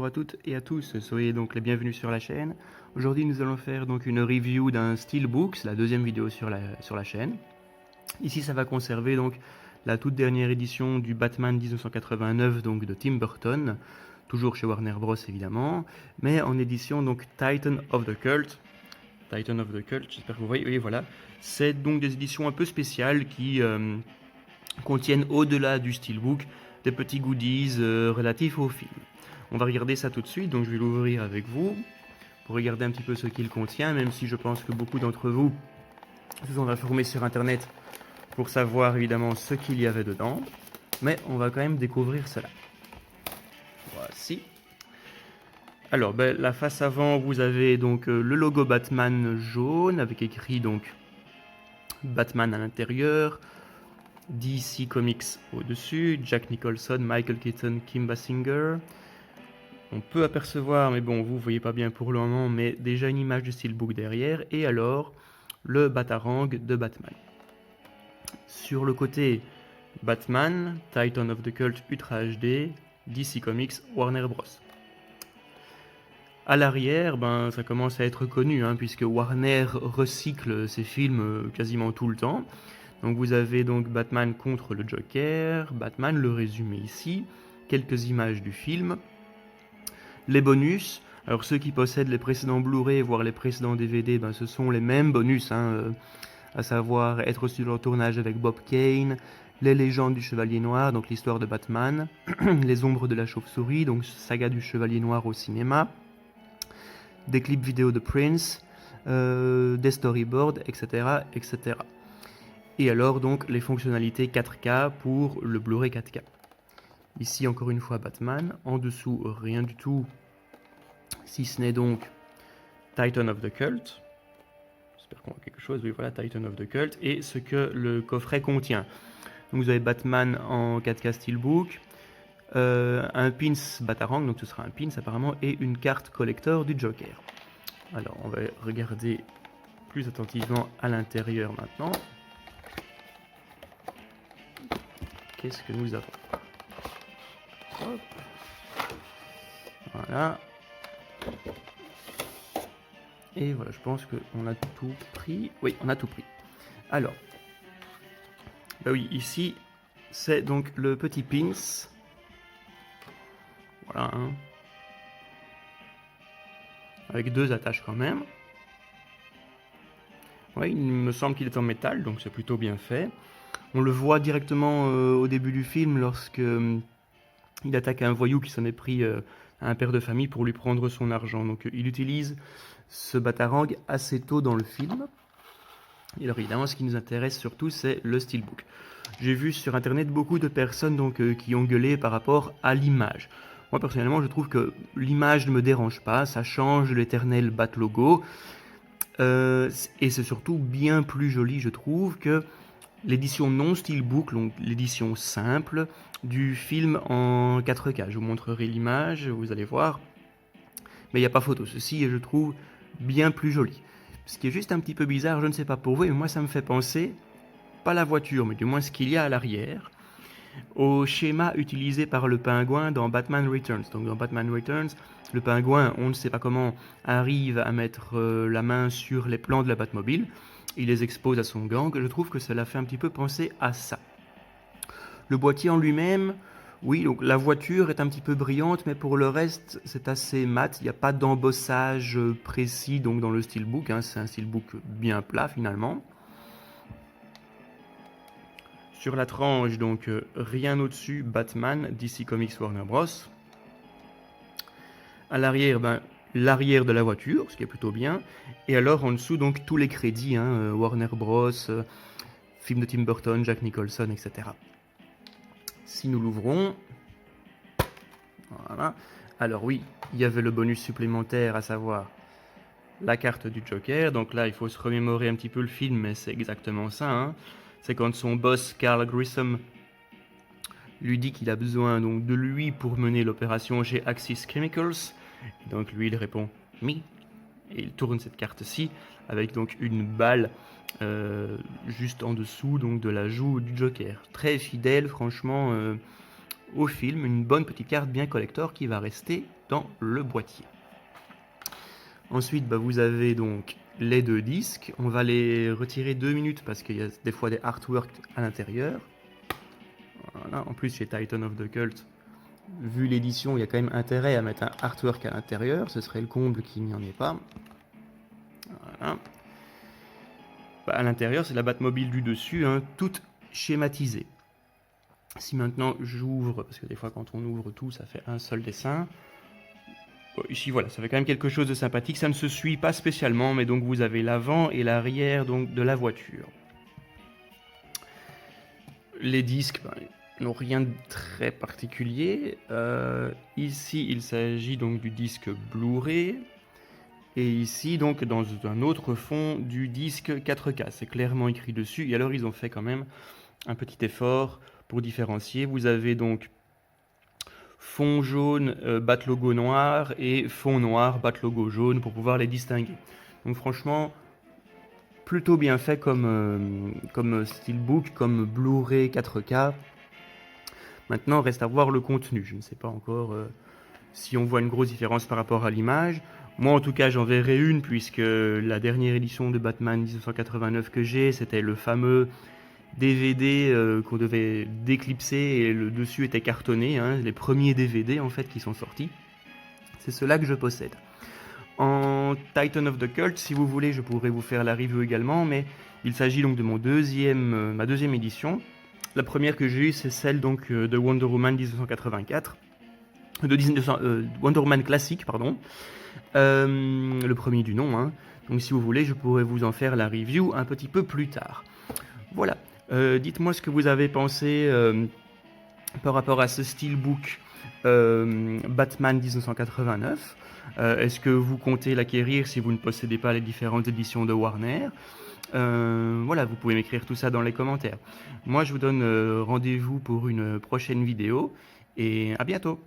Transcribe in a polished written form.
à toutes et à tous, soyez donc les bienvenus sur la chaîne. Aujourd'hui nous allons faire donc une review d'un steelbook, c'est la deuxième vidéo sur la chaîne. Ici ça va conserver donc la toute dernière édition du Batman 1989 donc de Tim Burton, toujours chez Warner Bros évidemment, mais en édition donc Titan of the Cult. Titan of the Cult, j'espère que vous voyez, oui voilà. C'est donc des éditions un peu spéciales qui contiennent au-delà du steelbook des petits goodies relatifs au film. On va regarder ça tout de suite, donc je vais l'ouvrir avec vous pour regarder un petit peu ce qu'il contient, même si je pense que beaucoup d'entre vous se sont informés sur internet pour savoir évidemment ce qu'il y avait dedans, mais on va quand même découvrir cela. Voici. Alors, la face avant, vous avez donc le logo Batman jaune avec écrit donc Batman à l'intérieur, DC Comics au-dessus, Jack Nicholson, Michael Keaton, Kim Basinger. On peut apercevoir, mais bon, vous voyez pas bien pour le moment, mais déjà une image du steelbook derrière, et alors le Batarang de Batman. Sur le côté, Batman, Titan of the Cult Ultra HD, DC Comics, Warner Bros. À l'arrière, ça commence à être connu, puisque Warner recycle ses films quasiment tout le temps. Donc vous avez donc Batman contre le Joker, Batman, le résumé ici, quelques images du film, les bonus. Alors ceux qui possèdent les précédents Blu-ray, voire les précédents DVD, ce sont les mêmes bonus, à savoir être sur le tournage avec Bob Kane, les légendes du Chevalier Noir, donc l'histoire de Batman, les ombres de la chauve-souris, donc saga du Chevalier Noir au cinéma, des clips vidéo de Prince, des storyboards, etc., etc. Et alors donc les fonctionnalités 4K pour le Blu-ray 4K. Ici encore une fois Batman, en dessous rien du tout, si ce n'est donc Titan of the Cult. J'espère qu'on voit quelque chose, oui voilà, Titan of the Cult, et ce que le coffret contient. Donc vous avez Batman en 4K Steelbook, un pins Batarang, donc ce sera un pins apparemment, et une carte collector du Joker. Alors on va regarder plus attentivement à l'intérieur maintenant. Qu'est-ce que nous avons? Hop. Voilà. Et voilà, je pense qu'on a tout pris. Oui, on a tout pris. Alors, oui, ici, c'est donc le petit pins. Voilà. Avec deux attaches quand même. Oui, il me semble qu'il est en métal, donc c'est plutôt bien fait. On le voit directement au début du film lorsque il attaque un voyou qui s'en est pris à un père de famille pour lui prendre son argent. Donc il utilise ce Batarang assez tôt dans le film. Et alors évidemment, ce qui nous intéresse surtout, c'est le steelbook. J'ai vu sur internet beaucoup de personnes qui ont gueulé par rapport à l'image. Moi personnellement, je trouve que l'image ne me dérange pas, ça change l'éternel Bat logo. Et c'est surtout bien plus joli, je trouve, que l'édition non steelbook, donc l'édition simple du film en 4K. Je vous montrerai l'image, vous allez voir. Mais il n'y a pas photo. Ceci est, je trouve, bien plus joli. Ce qui est juste un petit peu bizarre, je ne sais pas pour vous, mais moi ça me fait penser, pas la voiture, mais du moins ce qu'il y a à l'arrière, au schéma utilisé par le pingouin dans Batman Returns. Donc dans Batman Returns, le pingouin, on ne sait pas comment, arrive à mettre la main sur les plans de la Batmobile. Il les expose à son gang. Je trouve que cela fait un petit peu penser à ça. Le boîtier en lui-même, oui, donc la voiture est un petit peu brillante, mais pour le reste, c'est assez mat. Il n'y a pas d'embossage précis donc dans le steelbook. C'est un steelbook bien plat finalement. Sur la tranche, donc rien au-dessus, Batman, DC Comics, Warner Bros. À l'arrière, l'arrière de la voiture, ce qui est plutôt bien. Et alors en dessous, donc tous les crédits, Warner Bros, film de Tim Burton, Jack Nicholson, etc. Si nous l'ouvrons, voilà. Alors oui, il y avait le bonus supplémentaire, à savoir la carte du Joker. Donc là, il faut se remémorer un petit peu le film, mais c'est exactement ça. C'est quand son boss, Carl Grissom, lui dit qu'il a besoin donc de lui pour mener l'opération chez Axis Chemicals. Et donc lui, il répond « Me ». Et il tourne cette carte-ci avec donc une balle juste en dessous donc de la joue du Joker. Très fidèle, franchement, au film. Une bonne petite carte bien collector qui va rester dans le boîtier. Ensuite, vous avez donc les 2 disques. On va les retirer 2 minutes parce qu'il y a des fois des artworks à l'intérieur. Voilà. En plus, chez Titan of the Cult, vu l'édition, il y a quand même intérêt à mettre un artwork à l'intérieur. Ce serait le comble qu'il n'y en ait pas. Voilà. À l'intérieur, c'est la Batmobile du dessus, hein, toute schématisée. Si maintenant j'ouvre, parce que des fois quand on ouvre tout, ça fait un seul dessin. Ici, voilà, ça fait quand même quelque chose de sympathique. Ça ne se suit pas spécialement, mais donc vous avez l'avant et l'arrière donc de la voiture. Les disques n'ont rien de très particulier. Ici, il s'agit donc du disque Blu-ray. Et ici, donc, dans un autre fond, du disque 4K. C'est clairement écrit dessus. Et alors, ils ont fait quand même un petit effort pour différencier. Vous avez donc fond jaune, bat logo noir, et fond noir, bat logo jaune, pour pouvoir les distinguer. Donc franchement, plutôt bien fait comme steelbook, comme Blu-ray 4K. Maintenant, reste à voir le contenu. Je ne sais pas encore si on voit une grosse différence par rapport à l'image. Moi, en tout cas, j'en verrai une, puisque la dernière édition de Batman 1989 que j'ai, c'était le fameux DVD qu'on devait déclipser et le dessus était cartonné, hein, les premiers DVD en fait qui sont sortis. C'est ceux-là que je possède. En Titan of the Cult, si vous voulez, je pourrais vous faire la review également, mais il s'agit donc de ma deuxième édition. La première que j'ai eue, c'est celle donc de Wonder Woman 1984, Wonder Woman classique, pardon, le premier du nom, hein. Donc si vous voulez, je pourrais vous en faire la review un petit peu plus tard. Voilà. Dites-moi ce que vous avez pensé par rapport à ce steelbook Batman 1989. Est-ce que vous comptez l'acquérir si vous ne possédez pas les différentes éditions de Warner? Voilà, vous pouvez m'écrire tout ça dans les commentaires. Moi, je vous donne rendez-vous pour une prochaine vidéo et à bientôt.